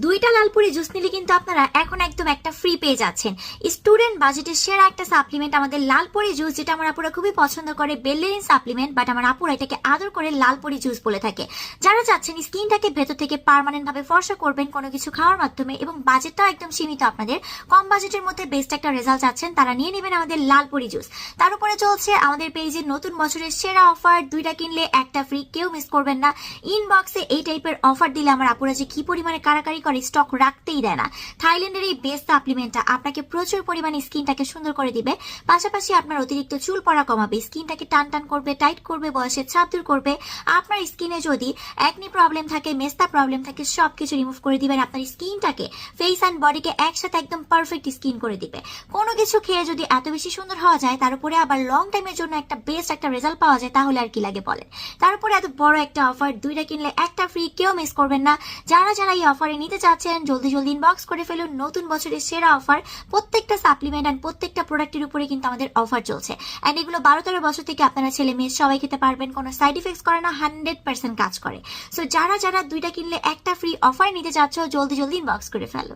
দুইটা লালপুরি জুস নিলে কিন্তু আপনারা এখন একদম একটা ফ্রি পেয়ে যাচ্ছেন। স্টুডেন্ট বাজেটের সেরা একটা সাপ্লিমেন্ট আমাদের লালপুরি জুস, যেটা আমার আপুরা খুবই পছন্দ করে, বেললেরিন সাপ্লিমেন্ট, বাট আমার আপুরা এটাকে আদর করে লালপুরি জুস বলে থাকে। যারা চাচ্ছেন স্কিনটাকে ভেতর থেকে পার্মানেন্ট ভাবে ফর্সা করবেন কোনো কিছু খাওয়ার মাধ্যমে এবং বাজেটটাও একদম সীমিত, আপনাদের কম বাজেটের মধ্যে বেস্ট একটা রেজাল্ট চাচ্ছেন, তারা নিয়ে নেবেন আমাদের লালপুরি জুস। তার উপরে চলছে আমাদের পেজে নতুন বছরের সেরা অফার, দুইটা কিনলে একটা ফ্রি, কেউ মিস করবেন না। ইনবক্সে এই টাইপের অফার দিলে আমার আপুরা যে কি পরিমাণে কারাকারি করে, স্টক রাখতেই দেয় না। থাইল্যান্ডের এই বেস্ট সাপ্লিমেন্টটা আপনাকে প্রচুর পরিমাণে স্কিনটাকে সুন্দর করে দিবে, পাশাপাশি আপনার অতিরিক্ত চুল পড়া কমাবে, স্কিনটাকে টান টান করবে, টাইট করবে, বয়সের ছাপ দূর করবে। আপনার স্কিনে যদি একনি প্রবলেম থাকে, মেস্তা প্রবলেম থাকে, সবকিছু রিমুভ করে দিবেন। আপনার স্কিনটাকে, ফেস অ্যান্ড বডিকে একসাথে একদম পারফেক্ট স্কিন করে দিবে। কোনো কিছু খেয়ে যদি এত বেশি সুন্দর হওয়া যায়, তার উপরে আবার লং টাইমের জন্য একটা বেস্ট একটা রেজাল্ট পাওয়া যায়, তাহলে আর কি লাগে বলেন। তার উপরে এত বড় একটা অফার, দুইটা কিনলে একটা ফ্রি, কেউ মিস করবেন না। যারা যারা এই অফারে নিতে চাচ্ছেন জলদি জলদি ইনবক্স করে ফেলুন। নতুন বছরের সেরা অফার, প্রত্যেকটা সাপ্লিমেন্ট অ্যান্ড প্রত্যেকটা প্রোডাক্টের উপরে কিন্তু আমাদের অফার চলছে। অ্যান্ড এগুলো 12-13 বছর থেকে আপনারা ছেলে মেয়ে সবাই খেতে পারবেন, কোনো সাইড ইফেক্টস করে না, 100% কাজ করে। সো যারা যারা দুইটা কিনলে একটা ফ্রি অফার নিতে চাচ্ছ, জলদি জলদি ইনবক্স করে ফেলো।